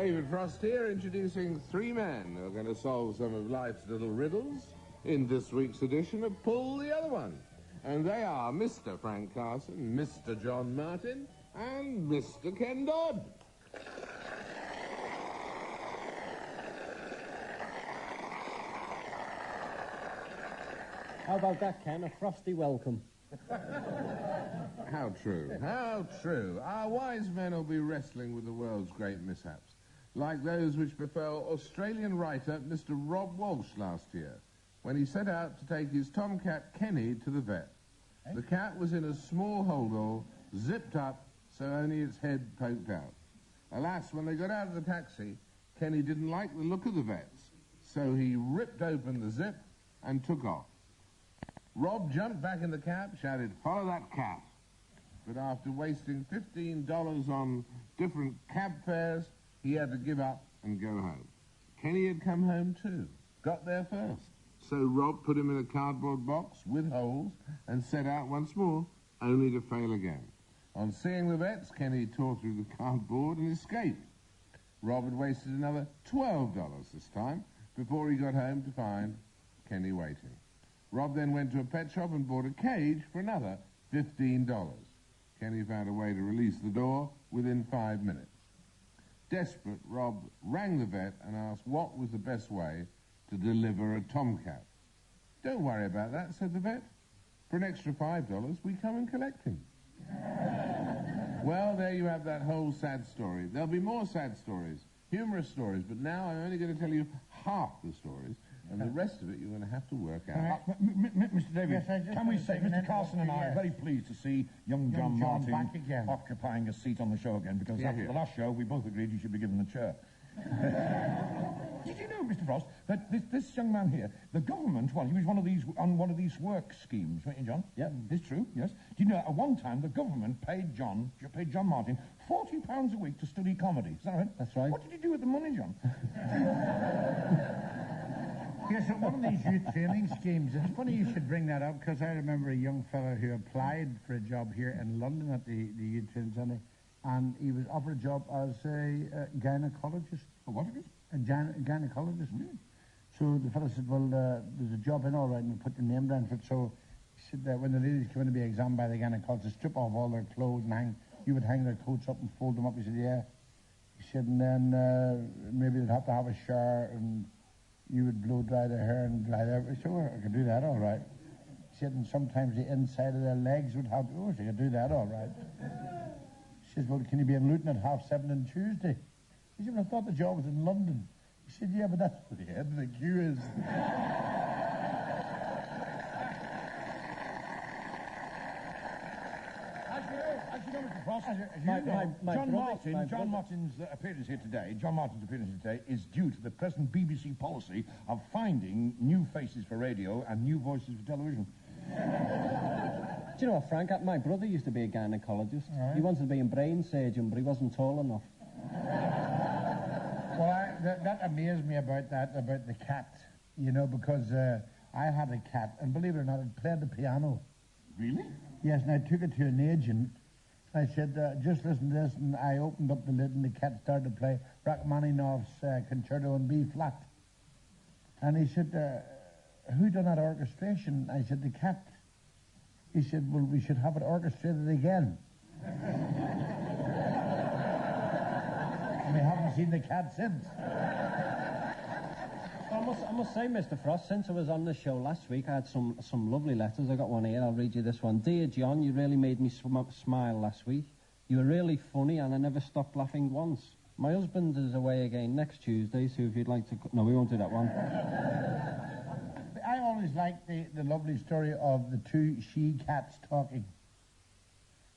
David Frost here, introducing three men who are going to solve some of life's little riddles in this week's edition of Pull the Other One. And they are Mr. Frank Carson, Mr. John Martin, and Mr. Ken Dodd. How about that, Ken? A frosty welcome. How true, how true. Our wise men will be wrestling with the world's great mishaps, like those which befell Australian writer Mr. Rob Walsh last year, when he set out to take his tomcat Kenny to the vet. The cat was in a small holdall, zipped up, so only its head poked out. Alas, when they got out of the taxi, Kenny didn't like the look of the vets, so he ripped open the zip and took off. Rob jumped back in the cab, shouted, "Follow that cat." But after wasting $15 on different cab fares, he had to give up and go home. Kenny had come home too, got there first. So Rob put him in a cardboard box with holes and set out once more, only to fail again. On seeing the vets, Kenny tore through the cardboard and escaped. Rob had wasted another $12 this time before he got home to find Kenny waiting. Rob then went to a pet shop and bought a cage for another $15. Kenny found a way to release the door within 5 minutes. Desperate, Rob rang the vet and asked what was the best way to deliver a tomcat. "Don't worry about that," said the vet. "For an extra $5, we come and collect him." Well, there you have that whole sad story. There'll be more sad stories, humorous stories, but now I'm only going to tell you half the stories, and the rest of it you're going to have to work out. Mr. David, Yes, can we say Mr. Carson and I are very pleased to see young John Martin back again, occupying a seat on the show again, because after the last show we both agreed you should be given the chair. Did you know, Mr. Frost, that this young man here, the government, well, he was on one of these work schemes, weren't you, John? Yep. It's true, yes. Do you know, at one time the government paid John Martin £40 a week to study comedy. Is that right? That's right. What did you do with the money, John? Yes, at one of these youth training schemes. It's funny you should bring that up, because I remember a young fellow who applied for a job here in London at the youth training centre, and he was offered a job as a gynecologist. Oh, what it is? A gynecologist. Mm. So the fellow said, "Well, there's a job in, all right, and we'll put your name down for it." So he said that when the ladies come in to be examined by the gynecologist, strip off all their clothes and you would hang their coats up and fold them up. He said, "Yeah." He said, and then maybe they'd have to have a shower, and you would blow dry their hair and dry their... I said, "Well, I could do that, all right." He said, and sometimes the inside of their legs would have... "Oh, so I could do that, all right." He says, "Well, can you be in Luton at 7:30 on Tuesday?" He said, "Well, I thought the job was in London." He said, "Yeah, but that's where the head of the queue is." As you know, Mr. Frost, John Martin's appearance here today is due to the present BBC policy of finding new faces for radio and new voices for television. Do you know what, Frank? My brother used to be a gynecologist. Right. He wanted to be a brain surgeon, but he wasn't tall enough. Well, that amazed me about the cat, you know, because I had a cat, and believe it or not, it played the piano. Really? Yes, and I took it to an agent. I said, "Just listen to this," and I opened up the lid, and the cat started to play Rachmaninoff's Concerto in B flat. And he said, "Who done that orchestration?" I said, "The cat." He said, "Well, we should have it orchestrated again." And we haven't seen the cat since. I must say, Mr. Frost, since I was on the show last week, I had some lovely letters. I got one here. I'll read you this one. "Dear John, you really made me smile last week. You were really funny, and I never stopped laughing once. My husband is away again next Tuesday, so if you'd like to... No, we won't do that one." I always liked the lovely story of the two she-cats talking.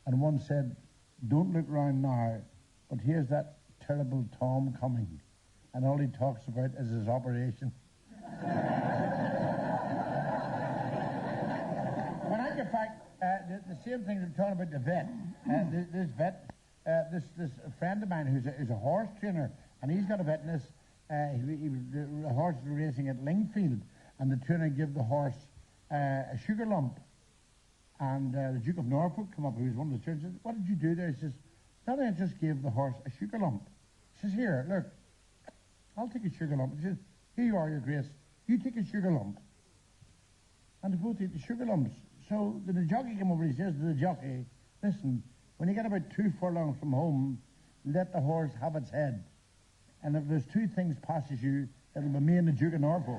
And one said, "Don't look round now, but here's that terrible Tom coming, and all he talks about is his operation." When I get back, the same thing we're talking about the vet. This friend of mine who's a horse trainer, and he's got a vet, and the horse was racing at Lingfield, and the trainer gave the horse a sugar lump. And the Duke of Norfolk come up, who was one of the trainers, said, "What did you do there?" He says, "Nothing, I just gave the horse a sugar lump." He says, "Here, look." I'll take a sugar lump. He says, here you are, Your Grace. You take a sugar lump. And they both eat the sugar lumps. So the jockey came over, he says to the jockey, listen, when you get about 2 furlongs from home, let the horse have its head. And if there's 2 things passes you, it'll be me and the Duke of Norfolk.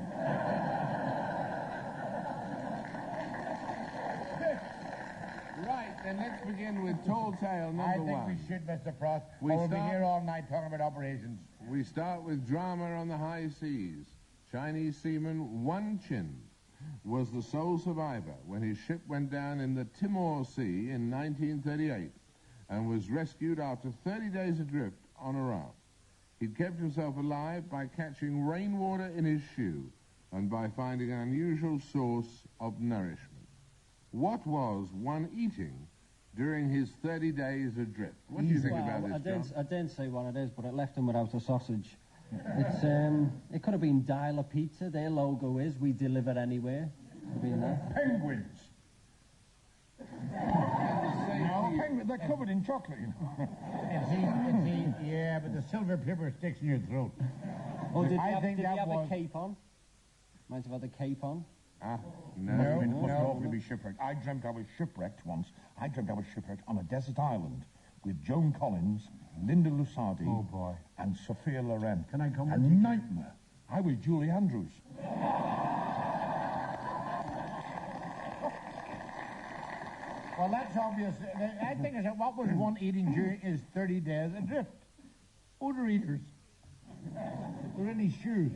Right, then let's begin with Tall Tale number 1. I think we should, Mr. Frost. We'll be here all night talking about operations. We start with drama on the high seas. Chinese seaman Wan Chin was the sole survivor when his ship went down in the Timor Sea in 1938 and was rescued after 30 days adrift on a raft. He'd kept himself alive by catching rainwater in his shoe and by finding an unusual source of nourishment. What was one eating during his 30 days adrift? What do you think about this, John? I didn't say what it is, but it left him without a sausage. It could have been Dial a Pizza. Their logo is, we deliver anywhere. Could have been that. Penguins. No, penguins, they're covered in chocolate, you know. Yeah, but the silver pepper sticks in your throat. Oh, did he have a cape on? Might have had a cape on. No. Must awfully be shipwrecked. I dreamt I was shipwrecked once. I dreamt I was shipwrecked on a desert island with Joan Collins, Linda Lusardi, and Sophia Loren. Can I come with you? A nightmare. I was Julie Andrews. Well, that's obvious. I think is that what was one eating during his 30 days adrift? Odor eaters. They're in his shoes.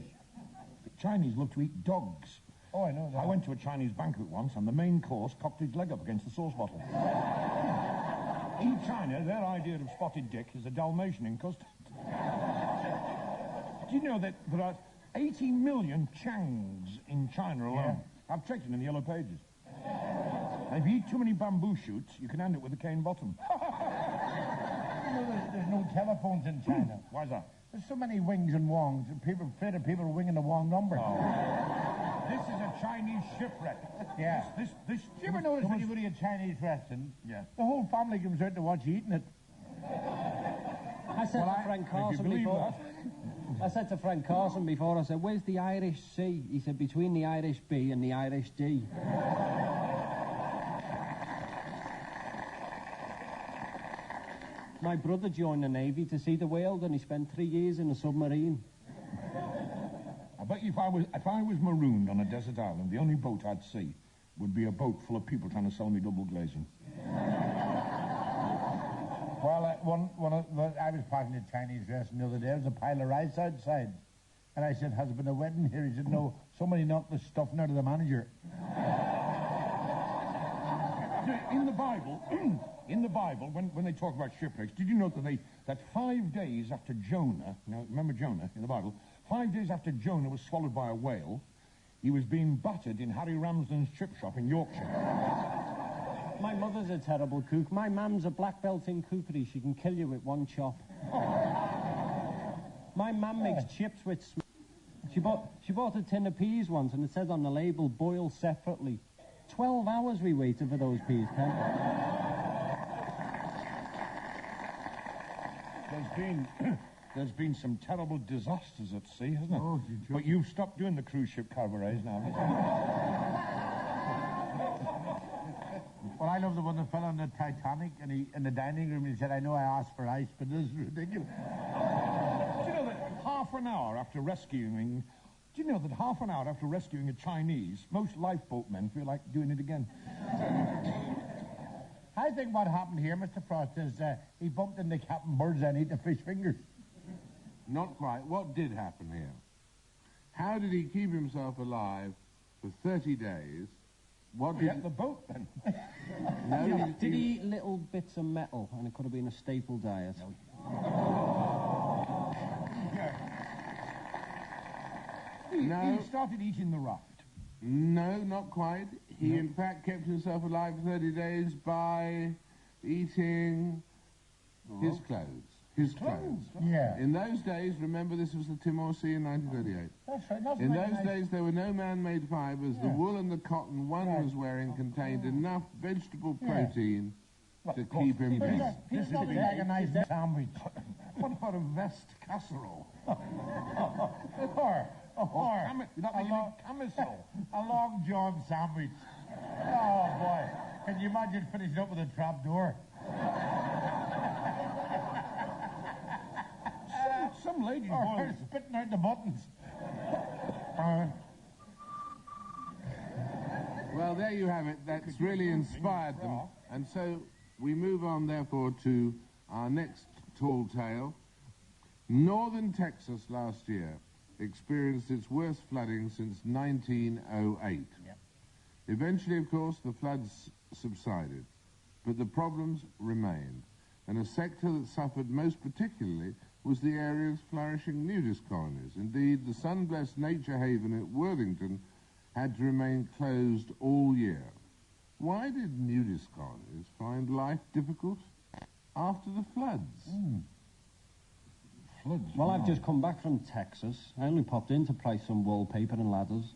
The Chinese love to eat dogs. Oh, I know that. I went to a Chinese banquet once, and the main course cocked his leg up against the sauce bottle. In China, their idea of spotted dick is a Dalmatian in custard. Do you know that there are 80 million Changs in China alone? Yeah. I've checked it in the Yellow Pages. And if you eat too many bamboo shoots, you can end it with a cane bottom. You know, there's no telephones in China. Why's that? There's so many wings and wongs, and people afraid of people winging the wrong number. Oh. This is a Chinese shipwreck. Yeah. This. Do you ever notice when you go to a Chinese restaurant? Yeah. The whole family comes out to watch you eating it. I said to Frank Carson before. I said to Frank Carson before, I said, where's the Irish C? He said, between the Irish B and the Irish D. My brother joined the Navy to see the world, and he spent 3 years in a submarine. I bet you if I was marooned on a desert island, the only boat I'd see would be a boat full of people trying to sell me double glazing. Well, I was passing a Chinese restaurant the other day. There was a pile of rice outside. And I said, has there been a wedding here? He said, no, somebody knocked the stuffing out of the manager. In the Bible, when they talk about shipwrecks, did you know that 5 days after Jonah, now remember Jonah in the Bible, 5 days after Jonah was swallowed by a whale, he was being battered in Harry Ramsden's chip shop in Yorkshire. My mother's a terrible cook. My mum's a black belt in cookery. She can kill you with one chop. My mum makes chips with... She bought a tin of peas once, and it said on the label, boil separately. 12 hours we waited for those peas, Ken. There's been some terrible disasters at sea, hasn't there? Oh, but you've stopped doing the cruise ship cabarets now, haven't you? Well, I love the one that fell on the Titanic, and in the dining room, he said, I know I asked for ice, but this is ridiculous. Do you know that half an hour after rescuing a Chinese, most lifeboat men feel like doing it again? I think what happened here, Mr. Frost, is he bumped into Captain Birdseye and ate the fish fingers. Not quite. What did happen here? How did he keep himself alive for 30 days? What did the boat, then? No, did he eat little bits of metal, and it could have been a staple diet? No. He started eating the raft. No, not quite. He, in fact, kept himself alive for 30 days by eating his clothes. His clothes. Yeah. In those days, remember, this was the Timor Sea in 1938. That's right. In those days, there were no man-made fibres. The wool and the cotton one was wearing contained enough vegetable protein to keep him busy. This is like a nice sandwich. What about a vest casserole? or camisole. a long john sandwich. Oh, boy. Can you imagine finishing up with a trap door? Some ladies Or boil... spitting out the buttons. Well, there you have it. That's really inspired them. And so we move on, therefore, to our next tall tale. Northern Texas last year experienced its worst flooding since 1908. Yep. Eventually, of course, the floods subsided, but the problems remained. And a sector that suffered most particularly was the area's flourishing nudist colonies. Indeed, the sun-blessed nature haven at Worthington had to remain closed all year. Why did nudist colonies find life difficult after the floods? Floods. Well, I've just come back from Texas. I only popped in to price some wallpaper and ladders.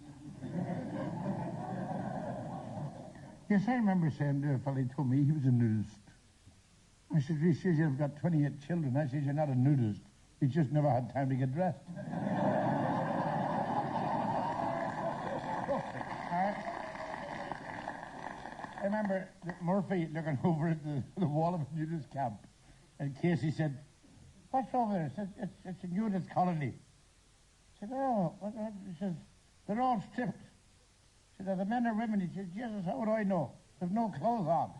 Yes, I remember saying to a fellow, he told me he was a nudist. I said, he says, you've got 28 children. I said, you're not a nudist. He just never had time to get dressed. I remember Murphy looking over at the wall of a nudist camp, and Casey said, what's over there? He said, it's a nudist colony. I said, oh, what? He says, they're all stripped. He said, are the men or women? He said, Jesus, how would I know? They've no clothes on.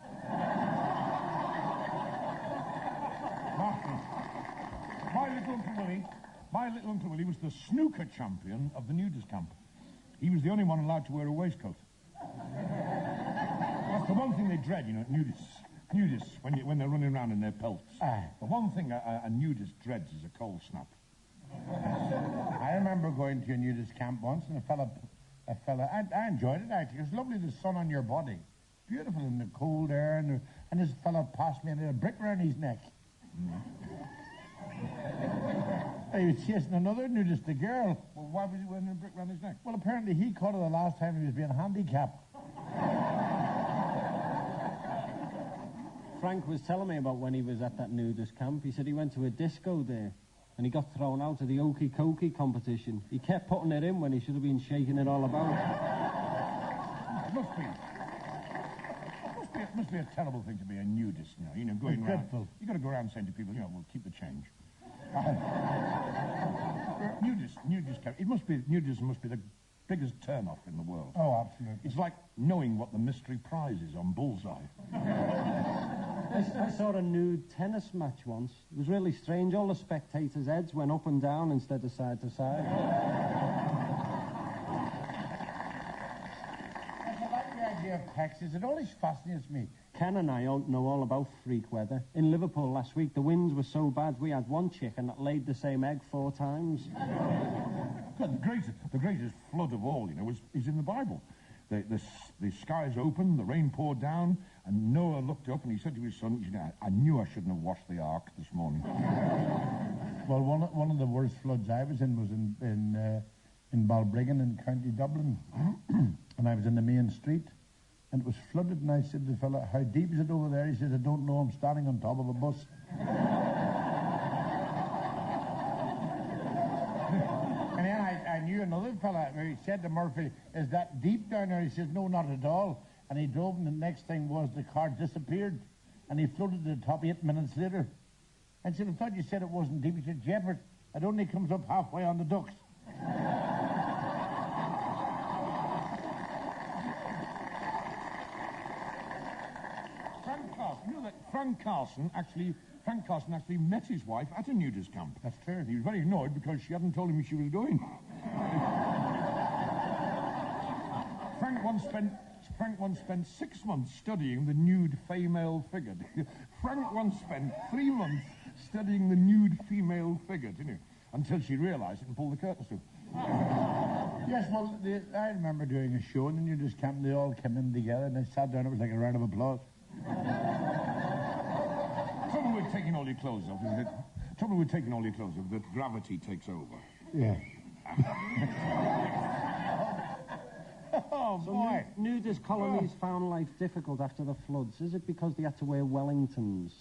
My little Uncle Willie was the snooker champion of the nudist camp. He was the only one allowed to wear a waistcoat. That's the one thing they dread, you know, nudists when they're running around in their pelts. The one thing a nudist dreads is a cold snap. I remember going to a nudist camp once, and a fella, I enjoyed it actually. It was lovely, the sun on your body. Beautiful in the cold air, and this fella passed me and had a brick around his neck. He was chasing another nudist, a girl. Well, why was he wearing a brick around his neck? Well, apparently he caught her the last time he was being handicapped. Frank was telling me about when he was at that nudist camp. He said he went to a disco there, and he got thrown out of the Okey Cokey competition. He kept putting it in when he should have been shaking it all about. It must be a terrible thing to be a nudist now. You know, going around. You got to go around saying to people, you know, we'll keep the change. Nudist. Nudism must be the biggest turn-off in the world. Oh, absolutely. It's like knowing what the mystery prize is on Bullseye. I saw a nude tennis match once. It was really strange. All the spectators' heads went up and down instead of side to side. I like the idea of Texas. It always fascinates me. Ken and I all know all about freak weather. In Liverpool last week, the winds were so bad we had one chicken that laid the same egg 4 times. The greatest flood of all, you know, is in the Bible. The skies opened, the rain poured down, and Noah looked up and he said to his son, I knew I shouldn't have washed the ark this morning. Well, one of the worst floods I was in was in Balbriggan in County Dublin. And I was in the main street, and it was flooded, and I said to the fella, how deep is it over there? He says, I don't know, I'm standing on top of a bus. And then I knew another fella who said to Murphy, is that deep down there? He says, no, not at all. And he drove, and the next thing was the car disappeared, and he floated to the top 8 minutes later. And I said, I thought you said it wasn't deep. He said, Jeppard, it only comes up halfway on the ducks. Frank Carson actually met his wife at a nudist camp. That's true. He was very annoyed because she hadn't told him she was going. Frank once spent 6 months studying the nude female figure. Frank once spent 3 months studying the nude female figure, didn't he? Until she realised it and pulled the curtains to. Yes, well, I remember doing a show in the nudist camp, and they all came in together, and they sat down. It was like a round of applause. Trouble with taking all your clothes off, isn't it? Trouble with taking all your clothes off, that gravity takes over. Yeah. Oh, boy. So nudist colonies found life difficult after the floods. Is it because they had to wear Wellingtons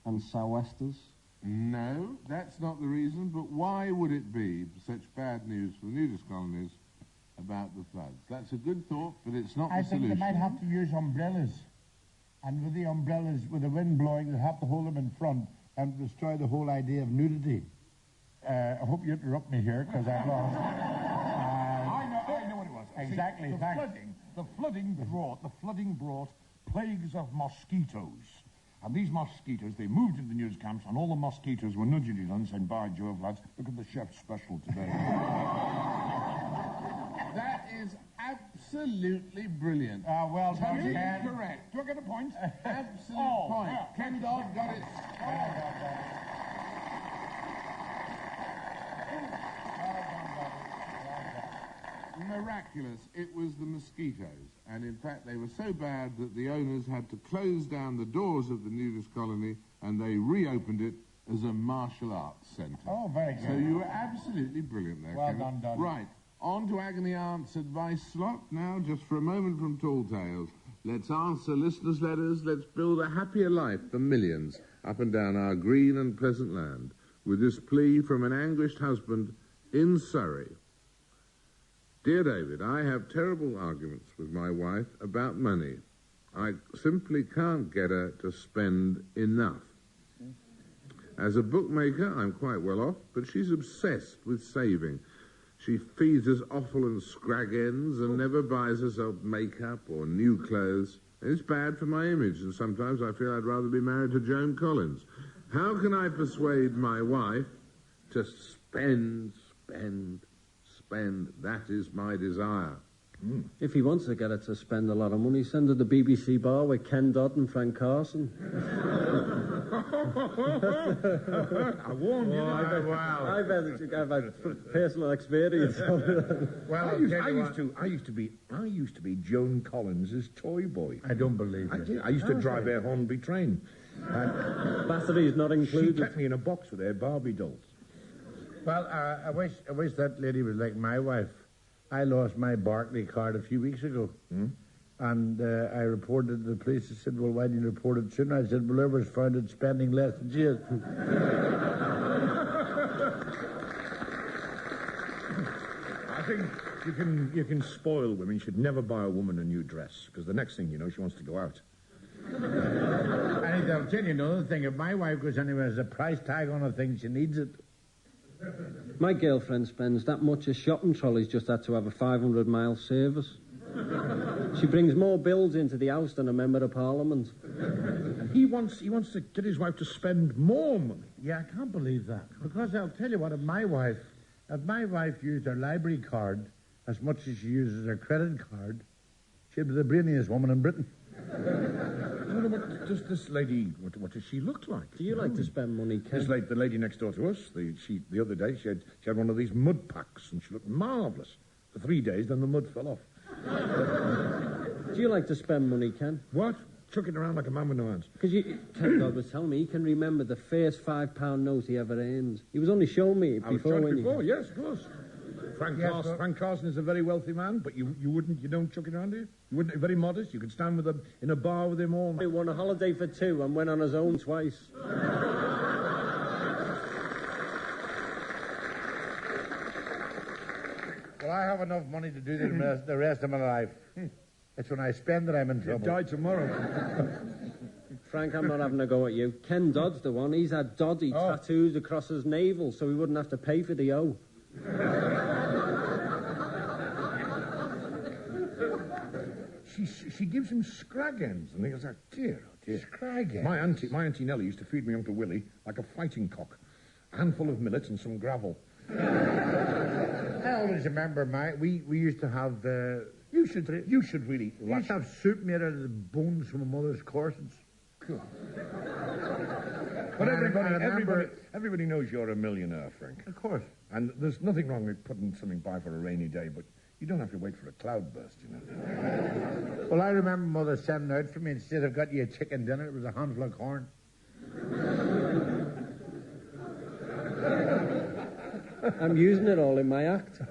and sou'westers? No, that's not the reason, but why would it be such bad news for the nudist colonies about the floods? That's a good thought, but it's not the solution. I think they might have to use umbrellas. And with the umbrellas, with the wind blowing, they'll have to hold them in front and destroy the whole idea of nudity. I hope you interrupt me here, because I've lost. I know what it was. Exactly. See, the flooding brought plagues of mosquitoes. And these mosquitoes, they moved into the news camps, and all the mosquitoes were nudging each other and saying, "By Jove, lads, look at the chef's special today." That is absolutely brilliant. Well done, Ken. Correct. Do I get a point? Absolute point. Yeah. Ken Dodd got it. Miraculous. It was the mosquitoes. And in fact, they were so bad that the owners had to close down the doors of the nudist colony and they reopened it as a martial arts centre. Oh, very good. So you were absolutely brilliant there, Well Ken. done, Dodd. Right. On to Agony Aunt's advice slot. Now, just for a moment from Tall Tales. Let's answer listeners' letters. Let's build a happier life for millions up and down our green and pleasant land. With this plea from an anguished husband in Surrey. Dear David, I have terrible arguments with my wife about money. I simply can't get her to spend enough. As a bookmaker, I'm quite well off, but she's obsessed with saving. She feeds us offal and scrag ends and never buys herself makeup or new clothes. It's bad for my image, and sometimes I feel I'd rather be married to Joan Collins. How can I persuade my wife to spend? That is my desire. If he wants to get her to spend a lot of money, send her to the BBC bar with Ken Dodd and Frank Carson. I warned you. I've had personal experience. Well, I used to be Joan Collins' toy boy. I don't believe it. I used to drive her Hornby train. Batteries not She included. kept me in a box with her Barbie dolls. Well, I wish that lady was like my wife. I lost my Barclay card a few weeks ago. And I reported to the police. They said, "Well, why didn't you report it sooner?" I said, "Well, whoever's found it spending less than she is." I think you can spoil women. You should never buy a woman a new dress, because the next thing you know, she wants to go out. And I'll tell you another thing. If my wife goes anywhere, there's a price tag on her thing, she needs it. My girlfriend spends that much as shopping trolleys just had to have a 500-mile service. She brings more bills into the house than a member of Parliament. He wants to get his wife to spend more money. Yeah, I can't believe that. Because I'll tell you what, if my wife used her library card as much as she uses her credit card, she'd be the brainiest woman in Britain. What does this lady, what does she look like? Do you like to spend money, Ken? The lady next door to us, the other day, she had one of these mud packs, and she looked marvellous. For 3 days, then the mud fell off. Do you like to spend money, Ken? What? Chucking around like a man with no hands. Because Ken Dodd was telling me he can remember the first £5 note he ever earned. He was only showing me it before. Yes, of course. Frank Carson is a very wealthy man, but you don't chuck it around, do you? You wouldn't, very modest. You could stand in a bar with him all night. He won a holiday for 2 and went on his own twice. Well, I have enough money to do the rest of my life. It's when I spend that I'm in trouble. You'll die tomorrow. Frank, I'm not having a go at you. Ken Dodd's the one. He's had Doddy tattoos across his navel so he wouldn't have to pay for the O. She gives him scrag ends, and he goes, "Oh dear, oh dear." Scrag ends? My auntie Nellie used to feed me Uncle Willie like a fighting cock. A handful of millet and some gravel. I always remember we used to have You should really. We used to have soup made out of the bones from my mother's corsets. But everybody knows you're a millionaire, Frank. Of course. And there's nothing wrong with putting something by for a rainy day, but you don't have to wait for a cloudburst, you know. Well, I remember Mother sending out for me and said, "I've got you a chicken dinner." It was a handful of corn. I'm using it all in my act.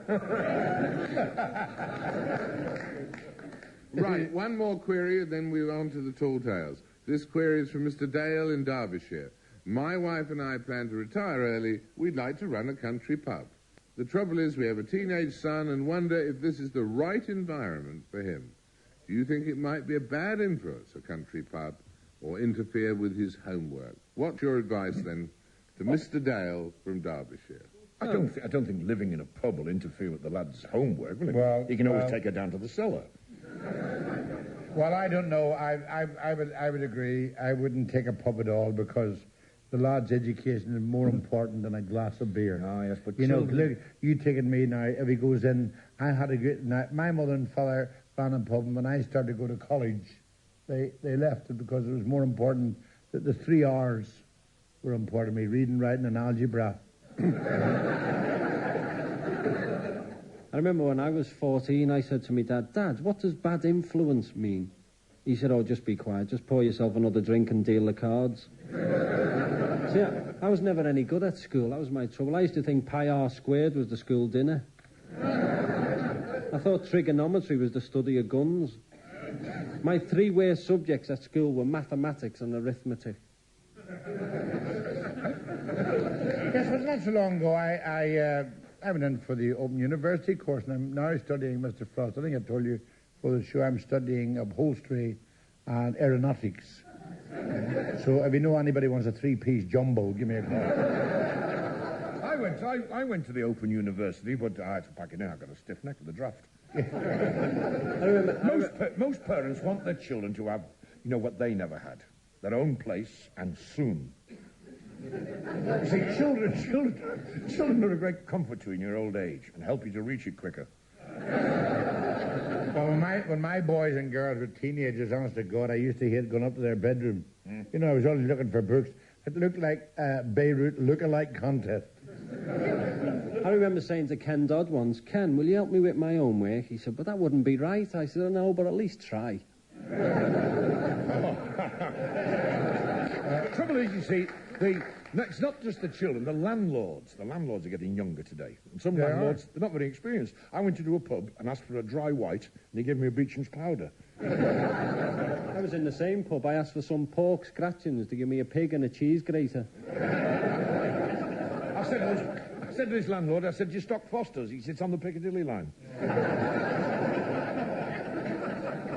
Right, one more query, then we're on to the tall tales. This query is from Mr. Dale in Derbyshire. My wife and I plan to retire early. We'd like to run a country pub. The trouble is we have a teenage son and wonder if this is the right environment for him. Do you think it might be a bad influence, a country pub, or interfere with his homework? What's your advice, then, to Mr. Dale from Derbyshire? I don't think living in a pub will interfere with the lad's homework, will it? Well, he can always take her down to the cellar. Well, I don't know. I would agree. I wouldn't take a pub at all because the lad's education is more important than a glass of beer. Ah, yes, but you know, children... look, you taking me now, if he goes in, I had a good... Now, my mother and father ran a pub, and when I started to go to college, they left it because it was more important that the 3 R's were important to me, reading, writing, and algebra. I remember when I was 14, I said to my dad, Dad, what does bad influence mean? He said, oh, just be quiet, just pour yourself another drink and deal the cards. See, I was never any good at school. That was my trouble. I used to think pi r squared was the school dinner. I thought trigonometry was the study of guns. My 3 worst subjects at school were mathematics and arithmetic. Yes, well, not so long ago, I went in for the Open University course, and I'm now studying, Mr. Frost. I think I told you for the show I'm studying upholstery and aeronautics. So if you know anybody wants a 3-piece jumbo, give me a call. I went to the Open University, but I had to pack it in. I got a stiff neck at the draft. Most parents want their children to have, you know, what they never had. Their own place, and soon. See, children are a great comfort to you in your old age and help you to reach it quicker. Well, when my boys and girls were teenagers, honest to God, I used to hate going up to their bedroom. You know, I was always looking for books. It looked like a Beirut look-alike contest. I remember saying to Ken Dodd once, Ken, will you help me with my homework? He said, but that wouldn't be right. I said, oh, no, but at least try. The trouble is, you see, it's not just the children, the landlords. The landlords are getting younger today. And some landlords, they're not very experienced. I went into a pub and asked for a dry white, and they gave me a Beecham's powder. I was in the same pub. I asked for some pork scratchings to give me a pig and a cheese grater. I said to this landlord, I said, do you stock Foster's? He sits on the Piccadilly line.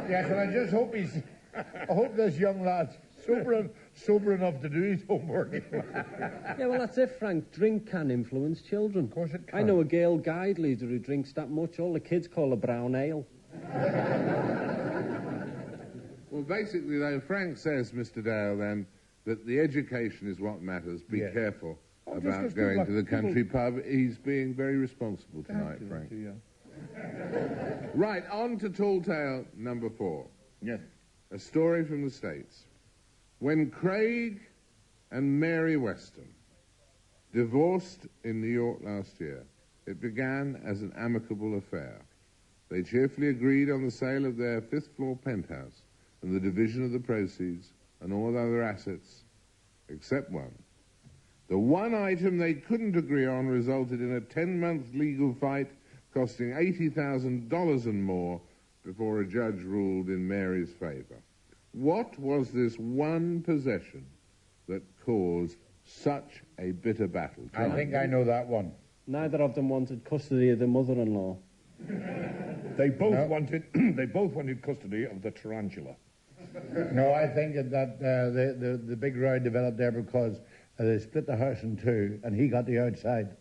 Yes, well, I just hope I hope this young lad's sober enough to do his homework. Yeah, well, that's it, Frank. Drink can influence children. Of course it can. I know a Gale Guide leader who drinks that much. All the kids call her brown ale. Well, basically, though, Frank says, Mr. Dale, then, that the education is what matters. Be careful about going to the country pub. He's being very responsible tonight, Frank. Right, on to Tall Tale number 4. Yes. A story from the States. When Craig and Mary Weston divorced in New York last year, it began as an amicable affair. They cheerfully agreed on the sale of their 5th-floor penthouse and the division of the proceeds and all other assets, except one. The one item they couldn't agree on resulted in a 10-month legal fight costing $80,000 and more before a judge ruled in Mary's favor. What was this one possession that caused such a bitter battle? I think I know that one. Neither of them wanted custody of the mother-in-law. They both wanted custody of the tarantula. No, I think that the big row developed there because they split the house in 2, and he got the outside.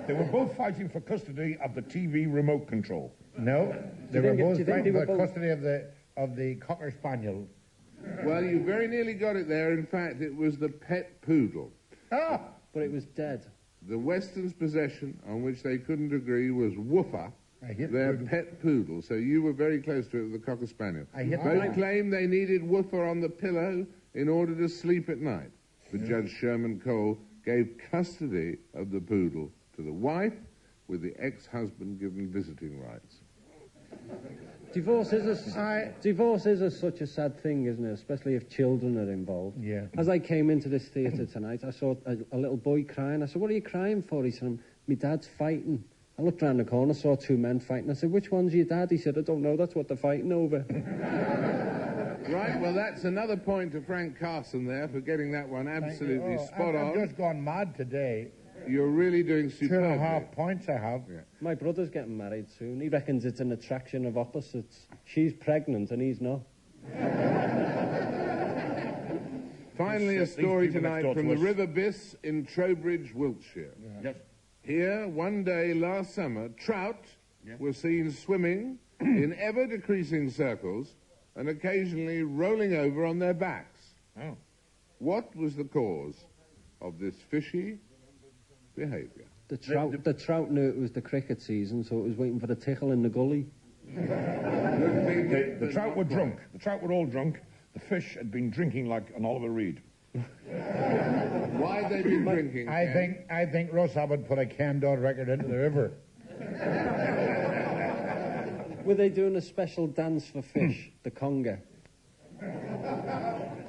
They were both fighting for custody of the TV remote control. No, they were both fighting for custody of the Cocker Spaniel. Well, you very nearly got it there. In fact, it was the pet poodle. Ah! But it was dead. The Westons' possession on which they couldn't agree was Woofer, their pet poodle. So you were very close to it with the Cocker Spaniel. Both claimed they needed Woofer on the pillow in order to sleep at night. But Judge Sherman Cole gave custody of the poodle to the wife, with the ex-husband given visiting rights. Divorce is such a sad thing, isn't it? Especially if children are involved. Yeah. As I came into this theatre tonight, I saw a little boy crying. I said, what are you crying for? He said, my dad's fighting. I looked round the corner, saw 2 men fighting. I said, which one's your dad? He said, I don't know, that's what they're fighting over. Right, well, that's another point to Frank Carson there for getting that one absolutely spot on. I've just gone mad today. You're really doing superbly. 2.5 points I have. Yeah. My brother's getting married soon. He reckons it's an attraction of opposites. She's pregnant and he's not. Finally, a story tonight from the River Biss in Trowbridge, Wiltshire. Yes. Here, one day last summer, trout were seen swimming in ever-decreasing circles and occasionally rolling over on their backs. Oh. What was the cause of this fishy behaviour? The trout knew it was the cricket season, so it was waiting for the tickle in the gully. The trout were drunk. The trout were all drunk. The fish had been drinking like an Oliver Reed. Why had they been drinking? I think Russ Abbott put a Ken Dodd record into the river. Were they doing a special dance for fish, the conga?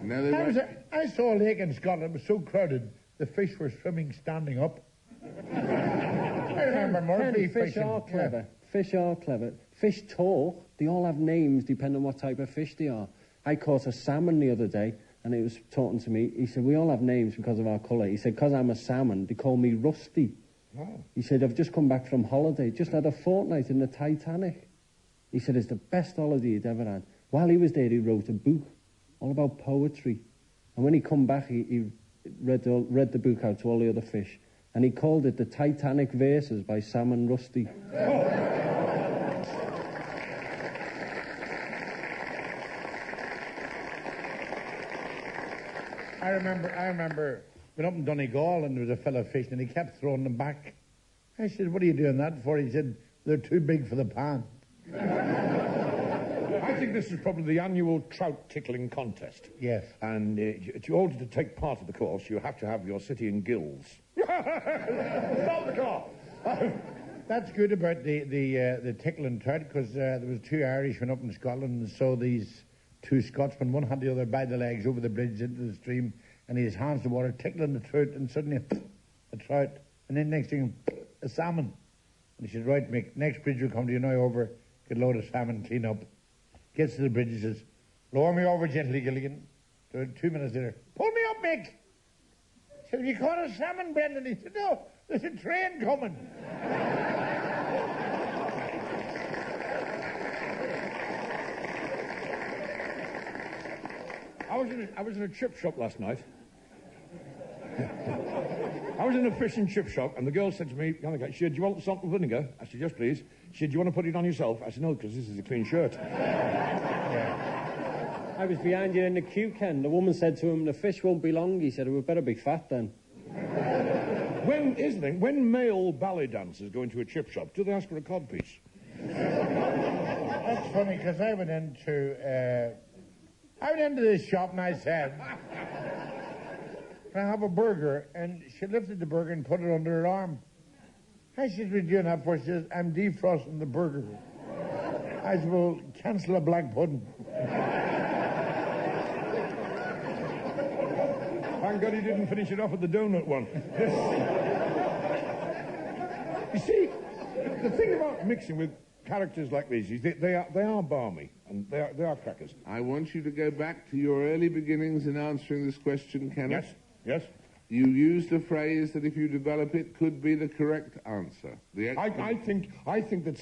No, they weren't. I saw a lake in Scotland. It was so crowded, the fish were swimming standing up. I remember Murphy Fish are clever. Fish are clever. Fish talk. They all have names depending on what type of fish they are. I caught a salmon the other day, and he was talking to me. He said, we all have names because of our colour. He said, because I'm a salmon, they call me Rusty. Oh. He said, I've just come back from holiday, just had a fortnight in the Titanic. He said, it's the best holiday he'd ever had. While he was there, he wrote a book all about poetry. And when he come back, he read the book out to all the other fish. And he called it The Titanic Verses by Sam and Rusty. I remember went up in Donegal and there was a fellow fishing and he kept throwing them back. I said, what are you doing that for? He said, they're too big for the pan. I think this is probably the annual trout tickling contest. Yes. And in order to take part of the course, you have to have your city in gills. Stop the car! That's good about the tickling trout, because there was 2 Irishmen up in Scotland and saw these 2 Scotsmen. One had the other by the legs over the bridge into the stream, and he had his hands in the water, tickling the trout, and suddenly a trout, and then next thing, a salmon. And he said, right, Mick, next bridge will come to you now over, get a load of salmon, clean up. Gets to the bridge and says, lower me over gently, Gilligan. 2 minutes later, pull me up, Mick. He said, have you caught a salmon, Brendan? He said, no, there's a train coming. I was in a chip shop last night. I was in a fish and chip shop, and the girl said to me, she said, do you want salt and vinegar? I said, yes, please. She said, do you want to put it on yourself? I said, no, because this is a clean shirt. I was behind you in the queue, Ken. The woman said to him, the fish won't be long. He said, it would better be fat then. When male ballet dancers go into a chip shop, do they ask for a codpiece? That's funny, because I went into this shop and I said, can I have a burger? And she lifted the burger and put it under her arm. I said, what are you doing that for? She says, I'm defrosting the burger. I said, well, cancel a black pudding. Thank God he didn't finish it off at the donut one. You see, the thing about mixing with characters like these is they are balmy, and they are crackers. I want you to go back to your early beginnings in answering this question, Kenneth. Yes. You used a phrase that if you develop it could be the correct answer. I think that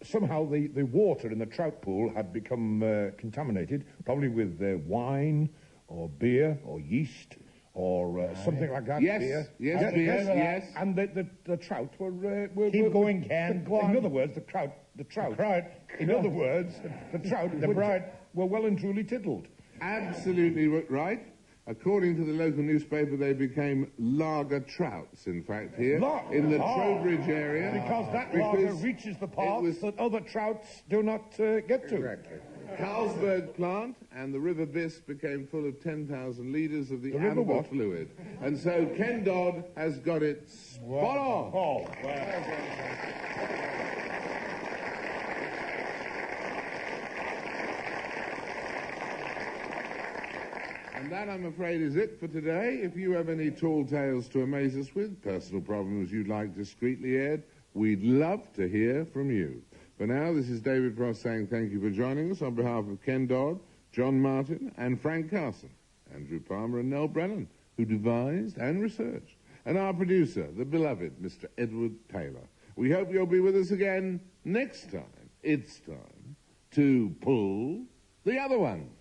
somehow the water in the trout pool had become contaminated, probably with wine or beer or yeast or something like that. Yes, yes. And the trout were Keep going, Ken. Go on. In other words, the trout. In other words, the trout were well and truly tiddled. Absolutely right. According to the local newspaper, they became lager trouts, in fact, here in the Trowbridge area. Because that lager reaches the parts that other trouts do not get to. Exactly. Carlsberg plant and the River Biss became full of 10,000 litres of the amber fluid. And so Ken Dodd has got it spot on. Oh, And that, I'm afraid, is it for today. If you have any tall tales to amaze us with, personal problems you'd like discreetly aired, we'd love to hear from you. For now, this is David Frost saying thank you for joining us on behalf of Ken Dodd, John Martin and Frank Carson, Andrew Palmer and Noel Brennan, who devised and researched, and our producer, the beloved Mr. Edward Taylor. We hope you'll be with us again next time. It's time to pull the other one.